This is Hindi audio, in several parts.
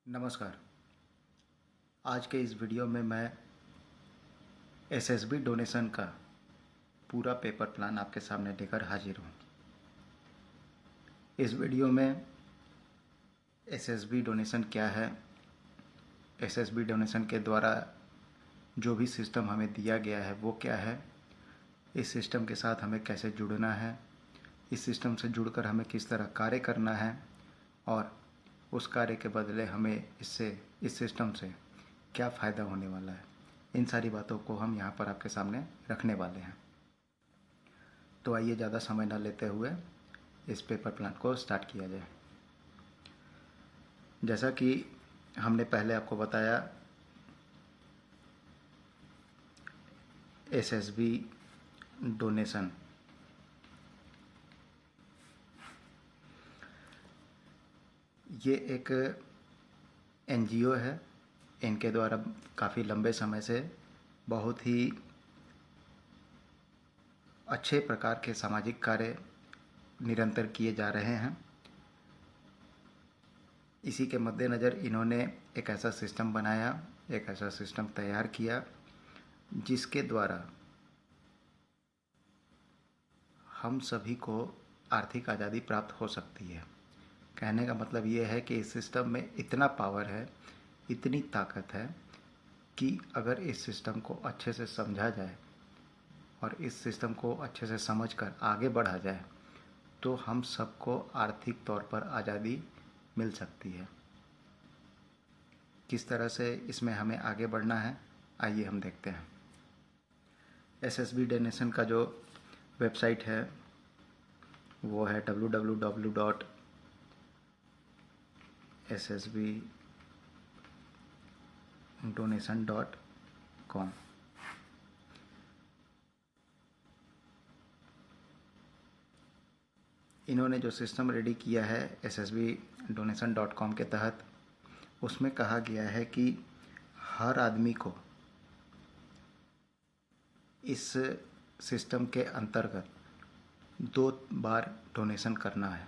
नमस्कार। आज के इस वीडियो में मैं एसएसबी डोनेशन का पूरा पेपर प्लान आपके सामने लेकर हाजिर हूँ। इस वीडियो में एसएसबी डोनेशन क्या है, एसएसबी डोनेशन के द्वारा जो भी सिस्टम हमें दिया गया है वो क्या है, इस सिस्टम के साथ हमें कैसे जुड़ना है, इस सिस्टम से जुड़कर हमें किस तरह कार्य करना है और उस कार्य के बदले हमें इस सिस्टम से क्या फ़ायदा होने वाला है, इन सारी बातों को हम यहाँ पर आपके सामने रखने वाले हैं। तो आइए ज़्यादा समय न लेते हुए इस पेपर प्लान को स्टार्ट किया जाए। जैसा कि हमने पहले आपको बताया, एसएसबी डोनेशन ये एक एनजीओ है। इनके द्वारा काफ़ी लंबे समय से बहुत ही अच्छे प्रकार के सामाजिक कार्य निरंतर किए जा रहे हैं। इसी के मद्देनज़र इन्होंने एक ऐसा सिस्टम बनाया, एक ऐसा सिस्टम तैयार किया जिसके द्वारा हम सभी को आर्थिक आज़ादी प्राप्त हो सकती है। कहने का मतलब ये है कि इस सिस्टम में इतना पावर है, इतनी ताकत है कि अगर इस सिस्टम को अच्छे से समझा जाए और इस सिस्टम को अच्छे से समझकर आगे बढ़ा जाए तो हम सबको आर्थिक तौर पर आज़ादी मिल सकती है। किस तरह से इसमें हमें आगे बढ़ना है, आइए हम देखते हैं। एसएसबी डोनेशन का जो वेबसाइट है वो है www.ssbdonation.com। इन्होंने जो सिस्टम रेडी किया है ssbdonation.com के तहत, उसमें कहा गया है कि हर आदमी को इस सिस्टम के अंतर्गत 2 बार डोनेशन करना है।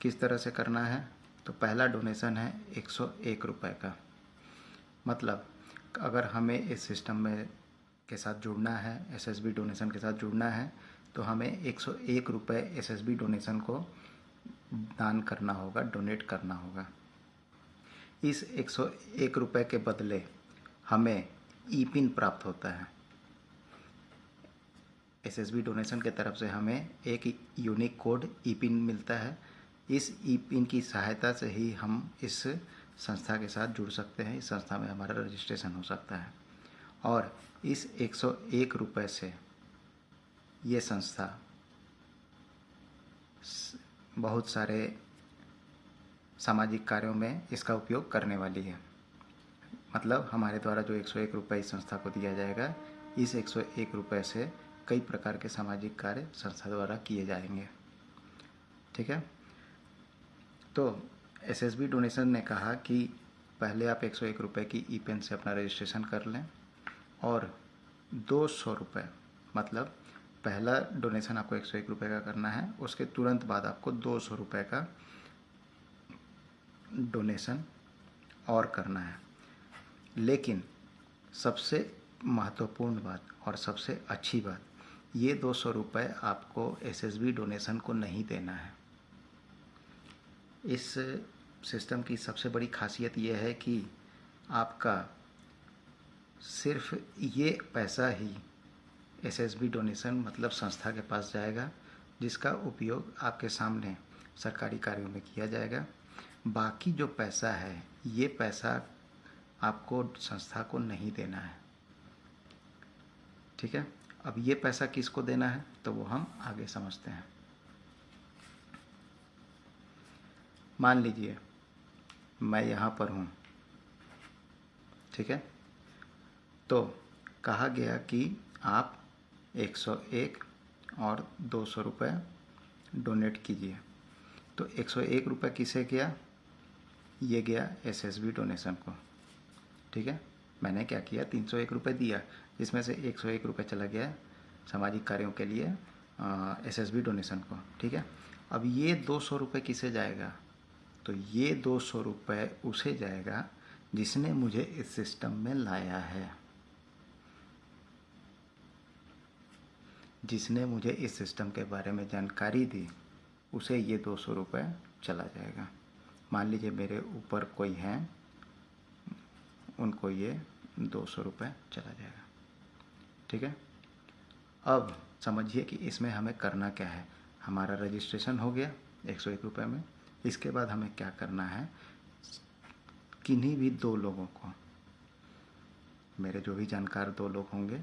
किस तरह से करना है? तो पहला डोनेशन है 101 रुपये का। मतलब अगर हमें इस सिस्टम में के साथ जुड़ना है, एसएसबी डोनेशन के साथ जुड़ना है, तो हमें 101 रुपये एसएसबी डोनेशन को दान करना होगा, डोनेट करना होगा। इस 101 रुपये के बदले हमें ई पिन प्राप्त होता है। एसएसबी डोनेशन के तरफ से हमें एक यूनिक कोड ई पिन मिलता है। इस ई पिन की सहायता से ही हम इस संस्था के साथ जुड़ सकते हैं, इस संस्था में हमारा रजिस्ट्रेशन हो सकता है। और इस 101 रुपये से ये संस्था बहुत सारे सामाजिक कार्यों में इसका उपयोग करने वाली है। मतलब हमारे द्वारा जो 101 रुपये इस संस्था को दिया जाएगा, इस 101 रुपये से कई प्रकार के सामाजिक कार्य संस्था द्वारा किए जाएंगे। ठीक है। तो एसएसबी डोनेशन ने कहा कि पहले आप 101 रुपये की ई पेन से अपना रजिस्ट्रेशन कर लें और 200 रुपये, मतलब पहला डोनेशन आपको 101 रुपये का करना है, उसके तुरंत बाद आपको 200 रुपये का डोनेशन और करना है। लेकिन सबसे महत्वपूर्ण बात और सबसे अच्छी बात, ये 200 रुपये आपको एसएसबी डोनेशन को नहीं देना है। इस सिस्टम की सबसे बड़ी खासियत यह है कि आपका सिर्फ ये पैसा ही एसएसबी डोनेशन मतलब संस्था के पास जाएगा, जिसका उपयोग आपके सामने सरकारी कार्यों में किया जाएगा। बाकी जो पैसा है, ये पैसा आपको संस्था को नहीं देना है। ठीक है। अब ये पैसा किसको देना है तो वो हम आगे समझते हैं। मान लीजिए मैं यहाँ पर हूँ, ठीक है। तो कहा गया कि आप 101 और 200 रुपये डोनेट कीजिए। तो 101 रुपये किसे गया? ये गया एसएसबी डोनेशन को। ठीक है। मैंने क्या किया, 301 रुपये दिया, जिसमें से 101 रुपये चला गया सामाजिक कार्यों के लिए एसएसबी डोनेशन को। ठीक है। अब ये 200 रुपये किसे जाएगा? तो ये 200 रुपये उसे जाएगा जिसने मुझे इस सिस्टम में लाया है, जिसने मुझे इस सिस्टम के बारे में जानकारी दी, उसे ये 200 रुपये चला जाएगा। मान लीजिए मेरे ऊपर कोई है, उनको ये 200 रुपये चला जाएगा। ठीक है। अब समझिए कि इसमें हमें करना क्या है। हमारा रजिस्ट्रेशन हो गया 101 रुपये में। इसके बाद हमें क्या करना है, किन्हीं भी 2 लोगों को, मेरे जो भी जानकार 2 लोग होंगे,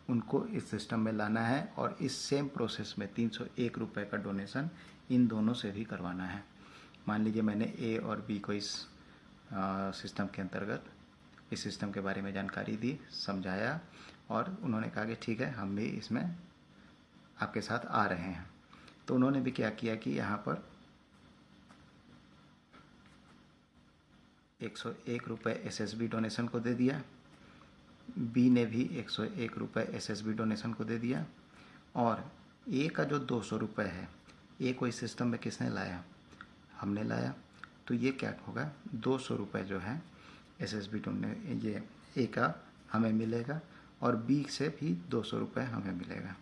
उनको इस सिस्टम में लाना है और इस सेम प्रोसेस में 301 रुपये का डोनेशन इन दोनों से भी करवाना है। मान लीजिए मैंने ए और बी को इस सिस्टम के अंतर्गत इस सिस्टम के बारे में जानकारी दी, समझाया, और उन्होंने कहा कि ठीक है हम भी इसमें आपके साथ आ रहे हैं। तो उन्होंने भी क्या किया कि यहाँ पर 101 रुपये SSB डोनेशन को दे दिया, बी ने भी 101 रुपये SSB डोनेशन को दे दिया, और ए का जो 200 रुपये है, ए को इस सिस्टम में किसने लाया, हमने लाया। तो ये क्या होगा, 200 रुपये जो है SSB ये ए का हमें मिलेगा और बी से भी 200 रुपये हमें मिलेगा।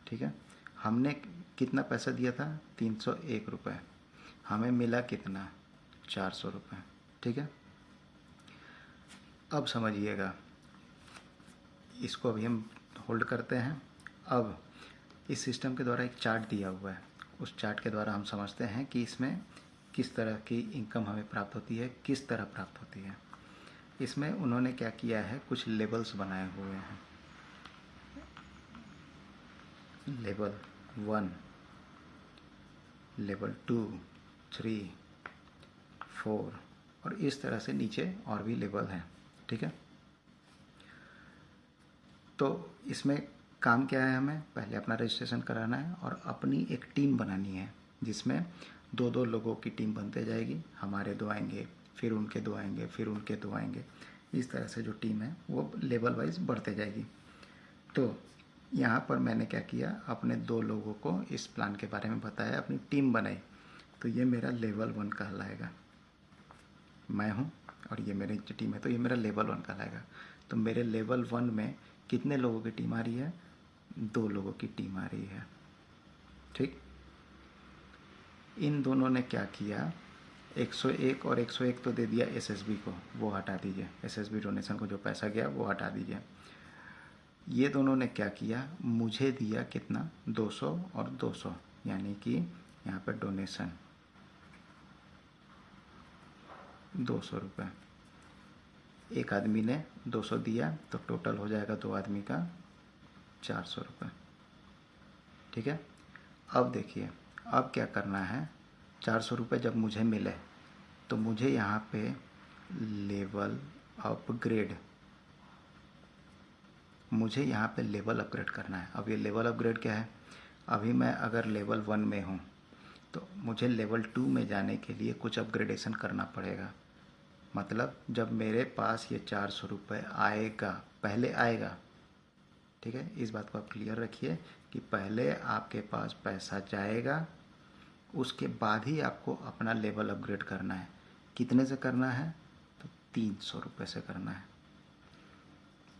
ठीक है। हमने कितना पैसा दिया था, 301 रुपये, हमें मिला कितना, 400 रुपये। ठीक है। अब समझिएगा, इसको अभी हम होल्ड करते हैं। अब इस सिस्टम के द्वारा एक चार्ट दिया हुआ है, उस चार्ट के द्वारा हम समझते हैं कि इसमें किस तरह की इनकम हमें प्राप्त होती है, किस तरह प्राप्त होती है। इसमें उन्होंने क्या किया है, कुछ लेबल्स बनाए हुए हैं। लेवल 1, लेवल 2, 3, 4 और इस तरह से नीचे और भी लेवल हैं। ठीक है। तो इसमें काम क्या है, हमें पहले अपना रजिस्ट्रेशन कराना है और अपनी एक टीम बनानी है, जिसमें 2-2 लोगों की टीम बनते जाएगी। हमारे 2 आएंगे, फिर उनके 2 आएंगे, फिर उनके 2 आएंगे। इस तरह से जो टीम है वो लेवल वाइज बढ़ते जाएगी। तो यहाँ पर मैंने क्या किया, अपने 2 लोगों को इस प्लान के बारे में बताया, अपनी टीम बनाई। तो ये मेरा लेवल 1 कहलाएगा, मैं हूँ और ये मेरी टीम है, तो ये मेरा लेवल 1 कहलाएगा। तो मेरे लेवल 1 में कितने लोगों की टीम आ रही है, 2 लोगों की टीम आ रही है। ठीक। इन दोनों ने क्या किया, 101 और 101 तो दे दिया SSB को, वो हटा दीजिए, SSB डोनेशन को जो पैसा गया वो हटा दीजिए। ये दोनों ने क्या किया, मुझे दिया कितना, 200 और 200, यानी कि यहाँ पर डोनेशन 200 रुपये। एक आदमी ने 200 दिया तो टोटल हो जाएगा 2 आदमी का 400 रुपये। ठीक है। अब देखिए, अब क्या करना है, 400 रुपये जब मुझे मिले तो मुझे यहाँ पे लेवल अपग्रेड, मुझे यहाँ पे लेवल अपग्रेड करना है। अब ये लेवल अपग्रेड क्या है, अभी मैं अगर लेवल 1 में हूँ तो मुझे लेवल 2 में जाने के लिए कुछ अपग्रेडेशन करना पड़ेगा। मतलब जब मेरे पास ये 400 रुपये आएगा, पहले आएगा। ठीक है। इस बात को आप क्लियर रखिए कि पहले आपके पास पैसा जाएगा, उसके बाद ही आपको अपना लेवल अपग्रेड करना है। कितने से करना है, तो 300 रुपये से करना है।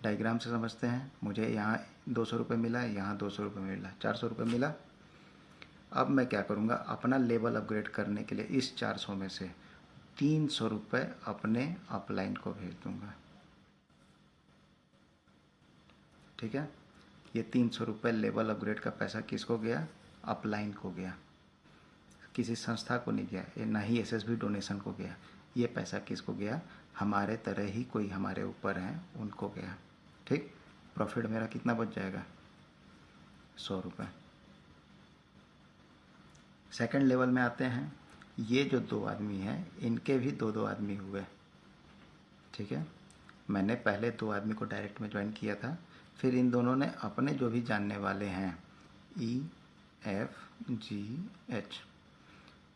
डायग्राम से समझते हैं, मुझे यहाँ 200 रुपये मिला, यहाँ 200 रुपये मिला, 400 रुपये मिला। अब मैं क्या करूँगा, अपना लेवल अपग्रेड करने के लिए इस 400 में से 300 रुपये अपने अपलाइन को भेज दूँगा। ठीक है। ये 300 रुपये लेवल अपग्रेड का पैसा किसको गया, अपलाइन को गया, किसी संस्था को नहीं गया, ये ना ही SSB डोनेशन को गया। ये पैसा किसको गया, हमारे तरह ही कोई हमारे ऊपर हैं उनको गया। ठीक। प्रॉफिट मेरा कितना बच जाएगा, 100 रुपये। सेकंड लेवल में आते हैं, ये जो 2 आदमी हैं इनके भी 2-2 आदमी हुए। ठीक है। मैंने पहले 2 आदमी को डायरेक्ट में ज्वाइन किया था, फिर इन दोनों ने अपने जो भी जानने वाले हैं EFGH,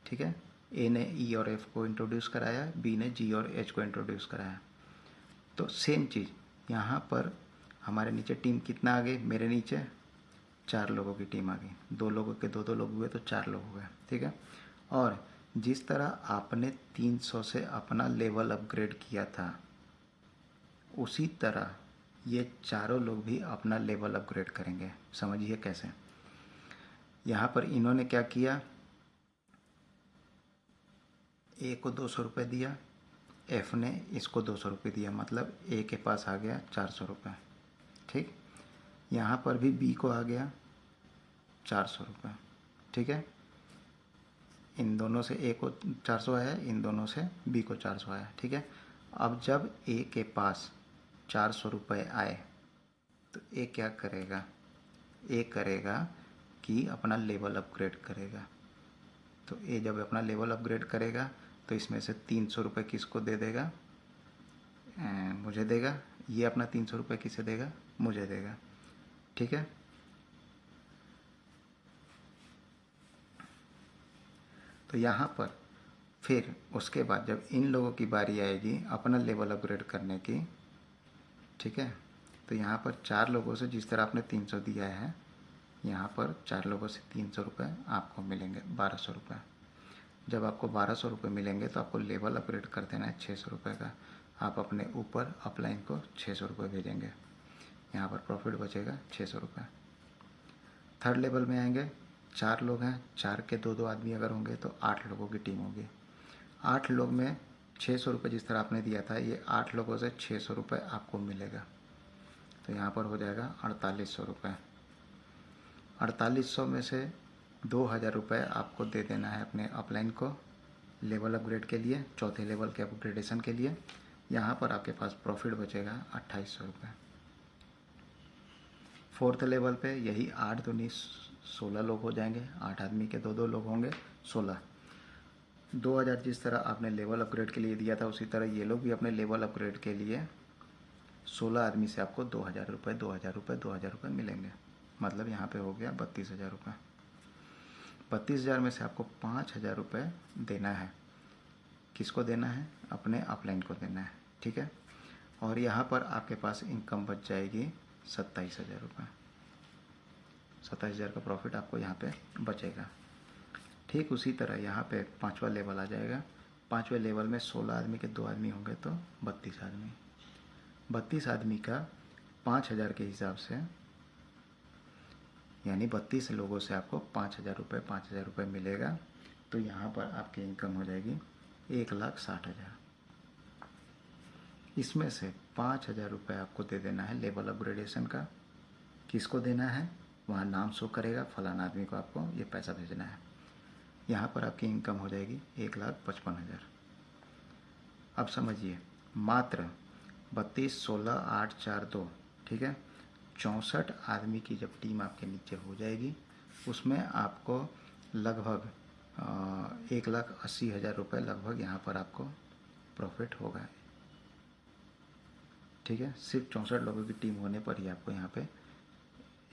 ठीक है, ए ने ई और एफ को इंट्रोड्यूस कराया, बी ने जी और एच को इंट्रोड्यूस कराया। तो सेम चीज़ यहाँ पर हमारे नीचे टीम कितना आ गई, मेरे नीचे 4 लोगों की टीम आ गई, 2 लोगों के 2-2 लोग हुए तो 4 लोग हो गए। ठीक है। और जिस तरह आपने 300 से अपना लेवल अपग्रेड किया था, उसी तरह ये चारों लोग भी अपना लेवल अपग्रेड करेंगे। समझिए कैसे। यहाँ पर इन्होंने क्या किया, ए को 200 रुपये दिया, एफ ने इसको 200 रुपये दिया, मतलब ए के पास आ गया 400 रुपये। ठीक, यहाँ पर भी बी को आ गया 400 रुपये। ठीक है, इन दोनों से ए को 400 आया, इन दोनों से बी को 400 आया। ठीक है, अब जब ए के पास 400 रुपये आए तो ए क्या करेगा, ए करेगा कि अपना लेवल अपग्रेड करेगा। तो ए जब अपना लेवल अपग्रेड करेगा तो इसमें से 300 रुपये किसको दे देगा, मुझे देगा। ये अपना 300 रुपये किसे देगा, मुझे देगा। ठीक है, तो यहाँ पर फिर उसके बाद जब इन लोगों की बारी आएगी अपना लेवल अपग्रेड करने की, ठीक है, तो यहाँ पर 4 लोगों से जिस तरह आपने 300 दिया है, यहाँ पर 4 लोगों से 300 रुपये आपको मिलेंगे 1200 रुपये। जब आपको 1200 रुपये मिलेंगे तो आपको लेवल अपग्रेड कर देना है 600 रुपये का। आप अपने ऊपर अपलाइन को 600 रुपये भेजेंगे, यहाँ पर प्रॉफिट बचेगा 600 रुपये। थर्ड लेवल में आएंगे, 4 लोग हैं, 4 के 2-2 आदमी अगर होंगे तो 8 लोगों की टीम होगी। 8 लोग में 600 रुपये जिस तरह आपने दिया था, ये 8 लोगों से 600 रुपये आपको मिलेगा। तो यहाँ पर हो जाएगा 4800 रुपये। 4800 में से 2000 रुपये आपको दे देना है अपने अपलाइन को लेवल अपग्रेड के लिए, चौथे लेवल के अपग्रेडेशन के लिए। यहाँ पर आपके पास प्रॉफिट बचेगा 2800 रुपये। फोर्थ लेवल पे यही 8 दूनी 16 लोग हो जाएंगे, 8 आदमी के 2-2 लोग होंगे 16। 2000 जिस तरह आपने लेवल अपग्रेड के लिए दिया था, उसी तरह ये लोग भी अपने लेवल अपग्रेड के लिए 16 आदमी से आपको 2000 रुपये 2000 रुपये 2000 रुपये मिलेंगे। मतलब यहाँ पे हो गया 32,000 रुपये। 32,000 में से आपको 5,000 रुपये देना है। किसको देना है, अपने अपलाइन को देना है। ठीक है, और यहाँ पर आपके पास इनकम बच जाएगी 27,000 रुपये। 27,000 का प्रॉफिट आपको यहाँ पे बचेगा। ठीक उसी तरह यहाँ पे 5वां लेवल आ जाएगा। 5वें लेवल में 16 आदमी के 2 आदमी होंगे तो 32 आदमी। 32 आदमी का 5,000 के हिसाब से, यानी 32 लोगों से आपको 5,000 रुपये मिलेगा। तो यहाँ पर आपकी इनकम हो जाएगी 1,60,000। इसमें से 5,000 रुपये आपको दे देना है लेवल अपग्रेडेशन का। किसको देना है, वहाँ नाम शो करेगा, फलाना आदमी को आपको ये पैसा भेजना है। यहाँ पर आपकी इनकम हो जाएगी 1,55,000। अब समझिए, मात्र 32, 16, 8, 4, 2, ठीक है, 64 आदमी की जब टीम आपके नीचे हो जाएगी, उसमें आपको लगभग 1,80,000 रुपये लगभग यहाँ पर आपको प्रॉफिट होगा। ठीक है, सिर्फ 64 लोगों की टीम होने पर ही आपको यहाँ पे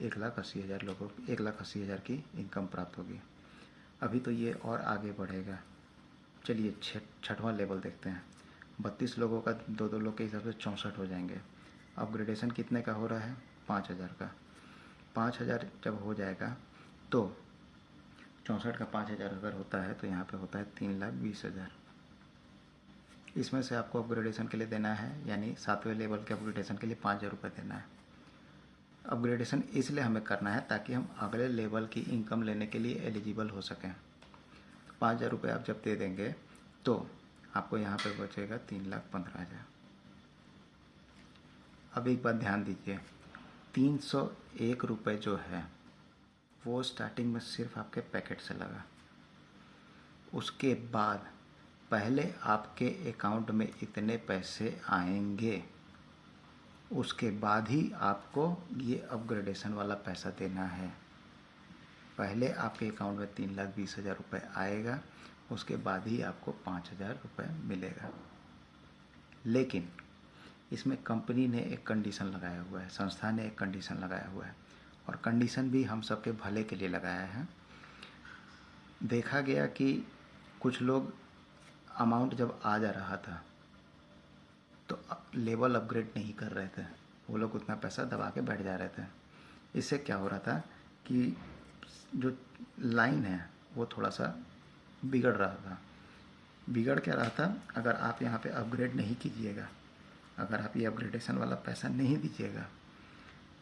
1,80,000 की इनकम प्राप्त होगी। अभी तो ये और आगे बढ़ेगा। चलिए 6वां लेवल देखते हैं। 32 लोगों का 2-2 लोग के हिसाब से 64 हो जाएंगे। अपग्रेडेशन कितने का हो रहा है, 5,000 का। 5,000 जब हो जाएगा तो 64 का 5,000 अगर होता है तो यहाँ पे होता है 3,20,000। इसमें से आपको अपग्रेडेशन के लिए देना है, यानी 7वें लेवल के अपग्रेडेशन के लिए 5,000 रुपये देना है। अपग्रेडेशन इसलिए हमें करना है ताकि हम अगले लेवल की इनकम लेने के लिए एलिजिबल हो सकें। 5,000 रुपये आप जब दे देंगे तो आपको यहाँ पे बचेगा 3,15,000। अब एक बात ध्यान दीजिए, 301 रुपये जो है वो स्टार्टिंग में सिर्फ आपके पैकेट से लगा। उसके बाद पहले आपके अकाउंट में इतने पैसे आएंगे, उसके बाद ही आपको ये अपग्रेडेशन वाला पैसा देना है। पहले आपके अकाउंट में 3,20,000 रुपये आएगा, उसके बाद ही आपको 5,000 रुपये मिलेगा। लेकिन इसमें कंपनी ने एक कंडीशन लगाया हुआ है, संस्था ने एक कंडीशन लगाया हुआ है, और कंडीशन भी हम सबके भले के लिए लगाया है। देखा गया कि कुछ लोग अमाउंट जब आ जा रहा था तो लेवल अपग्रेड नहीं कर रहे थे, वो लोग उतना पैसा दबा के बैठ जा रहे थे। इससे क्या हो रहा था कि जो लाइन है वो थोड़ा सा बिगड़ रहा था। बिगड़ क्या रहा था, अगर आप यहाँ पे अपग्रेड नहीं कीजिएगा, अगर आप ये अपग्रेडेशन वाला पैसा नहीं दीजिएगा,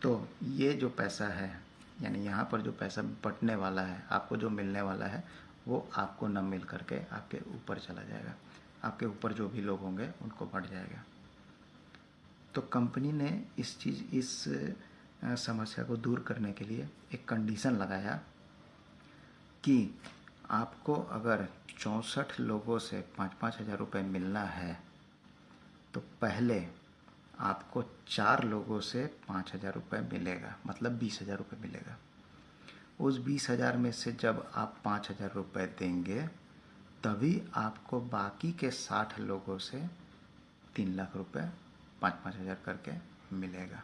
तो ये जो पैसा है, यानी यहाँ पर जो पैसा बटने वाला है, आपको जो मिलने वाला है, वो आपको न मिल करके आपके ऊपर चला जाएगा। आपके ऊपर जो भी लोग होंगे उनको बढ़ जाएगा। तो कंपनी ने इस समस्या को दूर करने के लिए एक कंडीशन लगाया कि आपको अगर 64 लोगों से 5-5 हज़ार रुपये मिलना है, तो पहले आपको 4 लोगों से 5,000 रुपये मिलेगा, मतलब 20,000 रुपये मिलेगा। उस 20,000 में से जब आप 5,000 रुपये देंगे, तभी आपको बाकी के 60 लोगों से 3 लाख रुपये 5-5 हज़ार करके मिलेगा।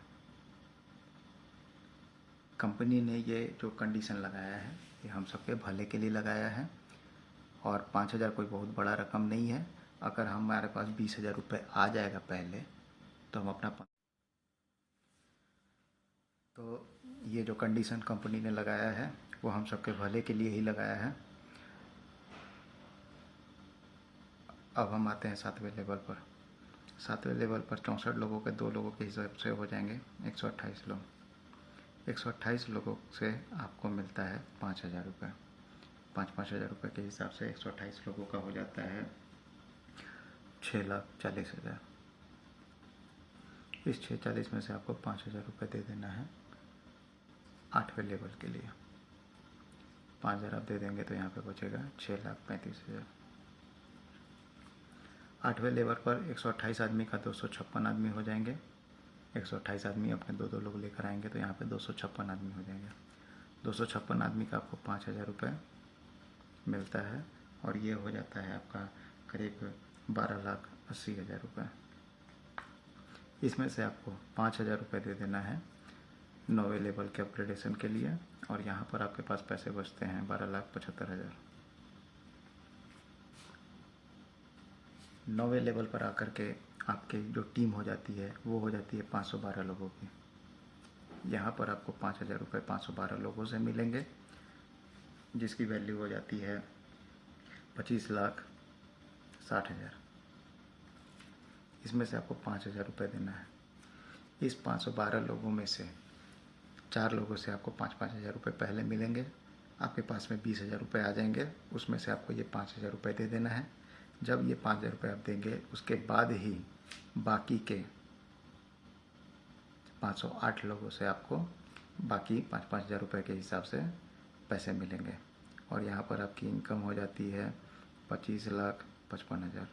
कंपनी ने ये जो कंडीशन लगाया है, ये हम सबके भले के लिए लगाया है। और 5,000 कोई बहुत बड़ा रकम नहीं है। अगर हमारे पास 20,000 रुपये आ जाएगा पहले, तो हम अपना तो ये जो कंडीशन कंपनी ने लगाया है, वो हम सबके भले के लिए ही लगाया है। अब हम आते हैं 7वें लेवल पर। 7वें लेवल पर 64 लोगों के 2 लोगों के हिसाब से हो जाएंगे 128 लोग। 128 लोगों से आपको मिलता है 5,000 रुपये। 5-5 हज़ार रुपये के हिसाब से 128 लोगों का हो जाता है 6,40,000। इस 6,40 में से आपको 5,000 रुपये दे देना है 8वें लेवल के लिए। 5,000 आप दे देंगे तो यहाँ पे बचेगा 6,35,000। 8वें लेवल पर 128 आदमी का 256 आदमी हो जाएंगे। 128 आदमी अपने 2-2 लोग लेकर आएंगे तो यहाँ पे 256 आदमी हो जाएंगे। 256 आदमी का आपको 5,000 रुपये मिलता है, और ये हो जाता है आपका करीब 12,80,000 रुपये। इसमें से आपको 5,000 रुपये दे देना है 9वें लेवल के अपग्रेडेशन के लिए, और यहाँ पर आपके पास पैसे बचते हैं 12,75,000। 9वें लेवल पर आकर के आपकी जो टीम हो जाती है, वो हो जाती है 512 लोगों की। यहाँ पर आपको 5,000 रुपये 512 लोगों से मिलेंगे, जिसकी वैल्यू हो जाती है 25,60,000। इसमें से आपको 5,000 रुपये देना है। इस 512 लोगों में से 4 लोगों से आपको 5-5 हज़ार रुपये पहले मिलेंगे। आपके पास में 20,000 रुपये आ जाएंगे, उसमें से आपको ये 5,000 रुपये दे देना है। जब ये 5,000 रुपये आप देंगे, उसके बाद ही बाकी के 508 लोगों से आपको बाकी 5-5 हज़ार रुपये के हिसाब से पैसे मिलेंगे, और यहाँ पर आपकी इनकम हो जाती है 25,55,000।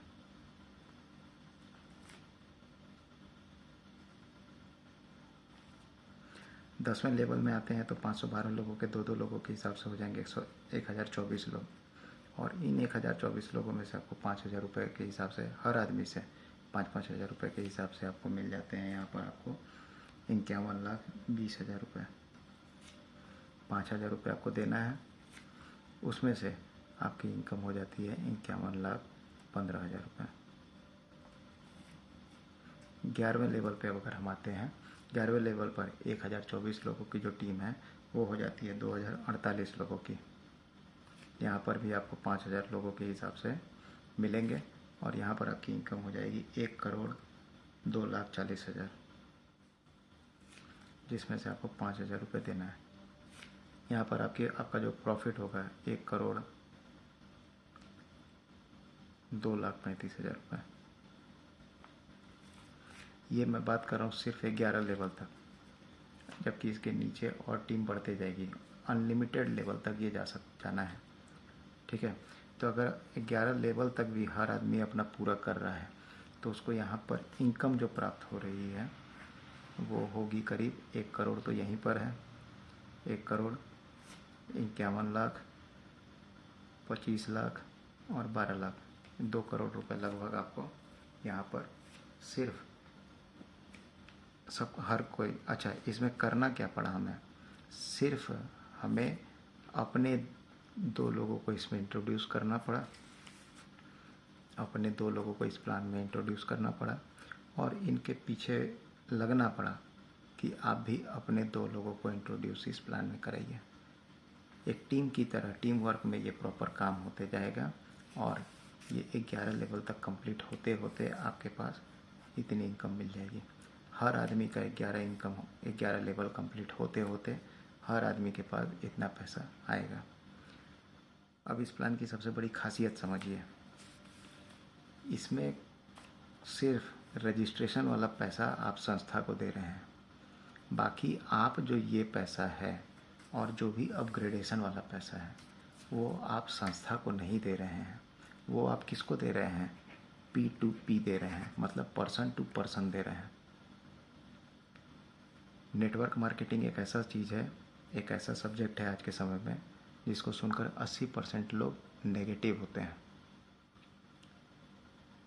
10वें लेवल में आते हैं तो 512 लोगों के 2-2 लोगों के हिसाब से हो जाएंगे 1,024 लोग, और इन 1,024 लोगों में से आपको 5,000 रुपये के हिसाब से हर आदमी से 5-5 हज़ार रुपये के हिसाब से आपको मिल जाते हैं। यहाँ पर आपको 51,20,000 रुपये। 5,000 रुपये आपको देना है, उसमें से आपकी इनकम हो जाती है 51,15,000 रुपये। 11वें लेवल पे अगर हम आते हैं, 11वें लेवल पर 1,024 लोगों की जो टीम है, वो हो जाती है 2,048 लोगों की। यहाँ पर भी आपको 5,000 लोगों के हिसाब से मिलेंगे, और यहाँ पर आपकी इनकम हो जाएगी 1,02,40,000, जिसमें से आपको 5,000 रुपये देना है। यहाँ पर आपका जो प्रॉफिट होगा 1,02,35,000 रुपये। ये मैं बात कर रहा हूँ सिर्फ 11 लेवल तक, जबकि इसके नीचे और टीम बढ़ते जाएगी। अनलिमिटेड लेवल तक ये जाना है, ठीक है। तो अगर 11 लेवल तक भी हर आदमी अपना पूरा कर रहा है, तो उसको यहाँ पर इनकम जो प्राप्त हो रही है वो होगी करीब 1 करोड़, तो यहीं पर है 1,51,00,000, 25 लाख और 12 लाख, 2 करोड़ रुपए लगभग आपको यहाँ पर सिर्फ सब हर कोई। अच्छा, इसमें करना क्या पड़ा हमें? सिर्फ हमें अपने 2 लोगों को इसमें इंट्रोड्यूस करना पड़ा, अपने 2 लोगों को इस प्लान में इंट्रोड्यूस करना पड़ा, और इनके पीछे लगना पड़ा कि आप भी अपने 2 लोगों को इंट्रोड्यूस इस प्लान में कराइए। एक टीम की तरह, टीम वर्क में ये प्रॉपर काम होते जाएगा और ये 11 लेवल तक कंप्लीट होते होते आपके पास इतनी इनकम मिल जाएगी। हर आदमी का 11 लेवल कंप्लीट होते होते हर आदमी के पास इतना पैसा आएगा। अब इस प्लान की सबसे बड़ी खासियत समझिए, इसमें सिर्फ रजिस्ट्रेशन वाला पैसा आप संस्था को दे रहे हैं, बाकी आप जो ये पैसा है और जो भी अपग्रेडेशन वाला पैसा है वो आप संस्था को नहीं दे रहे हैं, वो आप किसको दे रहे हैं, P2P दे रहे हैं, मतलब पर्सन टू पर्सन दे रहे हैं। नेटवर्क मार्केटिंग एक ऐसा चीज़ है, एक ऐसा सब्जेक्ट है आज के समय में जिसको सुनकर 80% लोग नेगेटिव होते हैं।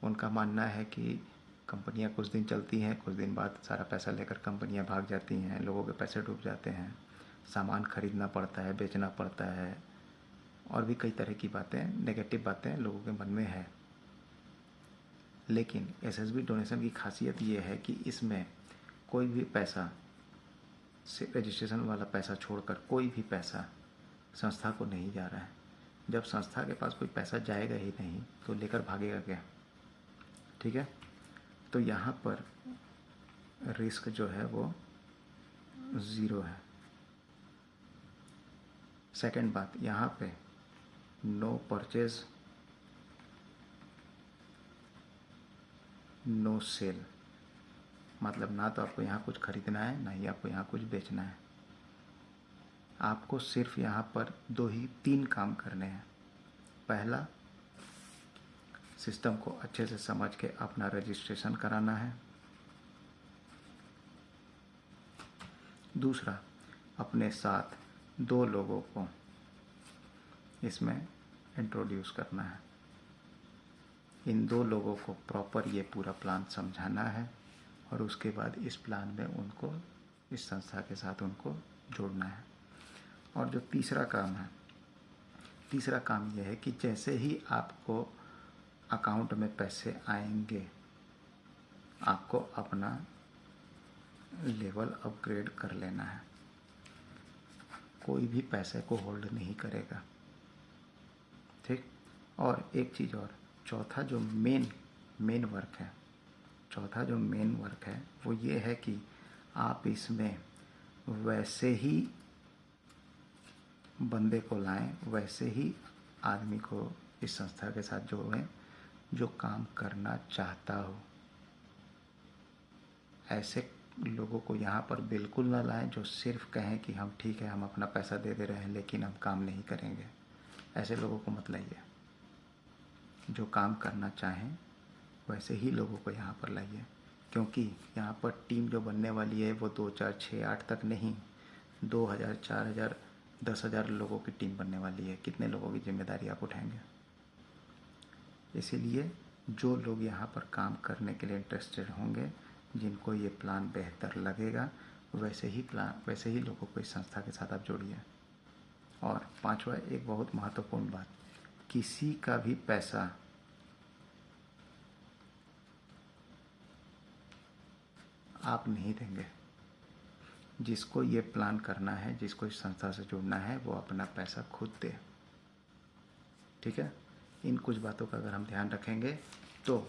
उनका मानना है कि कंपनियां कुछ दिन चलती हैं, कुछ दिन बाद सारा पैसा लेकर कंपनियां भाग जाती हैं, लोगों के पैसे डूब जाते हैं, सामान खरीदना पड़ता है, बेचना पड़ता है, और भी कई तरह की बातें, नेगेटिव बातें लोगों के मन में है। लेकिन एसएसबी डोनेशन की खासियत ये है कि इसमें कोई भी पैसा, रजिस्ट्रेशन वाला पैसा छोड़कर कोई भी पैसा संस्था को नहीं जा रहा है। जब संस्था के पास कोई पैसा जाएगा ही नहीं तो लेकर भागेगा क्या? ठीक है, तो यहाँ पर रिस्क जो है वो 0 है। सेकंड बात, यहाँ पे नो परचेज नो सेल, मतलब ना तो आपको यहाँ कुछ खरीदना है, ना ही आपको यहाँ कुछ बेचना है। आपको सिर्फ यहाँ पर 3 काम करने हैं। पहला, सिस्टम को अच्छे से समझ के अपना रजिस्ट्रेशन कराना है। दूसरा, अपने साथ 2 लोगों को इसमें इंट्रोड्यूस करना है। इन 2 लोगों को प्रॉपर ये पूरा प्लान समझाना है और उसके बाद इस प्लान में उनको, इस संस्था के साथ उनको जोड़ना है। और जो तीसरा काम है, तीसरा काम यह है कि जैसे ही आपको अकाउंट में पैसे आएंगे, आपको अपना लेवल अपग्रेड कर लेना है। कोई भी पैसे को होल्ड नहीं करेगा, ठीक। और एक चीज़ और, चौथा जो मेन वर्क है, चौथा जो मेन वर्क है वो ये है कि आप इसमें वैसे ही बंदे को लाएं, वैसे ही आदमी को इस संस्था के साथ जोड़ें जो काम करना चाहता हो। ऐसे लोगों को यहाँ पर बिल्कुल ना लाएं जो सिर्फ कहें कि हम ठीक है, हम अपना पैसा दे रहे हैं लेकिन हम काम नहीं करेंगे। ऐसे लोगों को मत लाइए। जो काम करना चाहें वैसे ही लोगों को यहाँ पर लाइए, क्योंकि यहाँ पर टीम जो बनने वाली है वो 2, 4, 6, 8 तक नहीं, 2000, 4000, 10,000 लोगों की टीम बनने वाली है। कितने लोगों की जिम्मेदारी आप उठाएंगे? इसीलिए जो लोग यहाँ पर काम करने के लिए इंटरेस्टेड होंगे, जिनको ये प्लान बेहतर लगेगा, वैसे ही लोगों को इस संस्था के साथ आप जोड़िए। और पांचवा, एक बहुत महत्वपूर्ण बात, किसी का भी पैसा आप नहीं देंगे। जिसको ये प्लान करना है, जिसको इस संस्था से जुड़ना है, वो अपना पैसा खुद दे। ठीक है, इन कुछ बातों का अगर हम ध्यान रखेंगे तो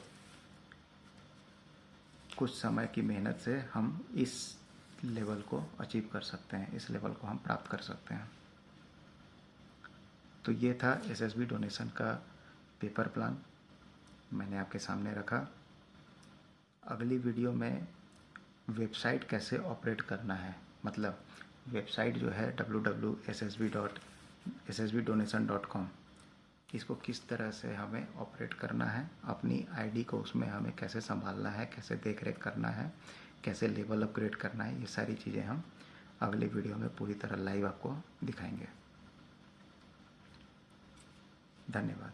कुछ समय की मेहनत से हम इस लेवल को अचीव कर सकते हैं, इस लेवल को हम प्राप्त कर सकते हैं। तो ये था एसएसबी डोनेशन का पेपर प्लान, मैंने आपके सामने रखा। अगली वीडियो में वेबसाइट कैसे ऑपरेट करना है, मतलब वेबसाइट जो है www.ssbdonation.com, इसको किस तरह से हमें ऑपरेट करना है, अपनी आईडी को उसमें हमें कैसे संभालना है, कैसे देख रेख करना है, कैसे लेवल अपग्रेड करना है, ये सारी चीज़ें हम अगले वीडियो में पूरी तरह लाइव आपको दिखाएंगे। धन्यवाद।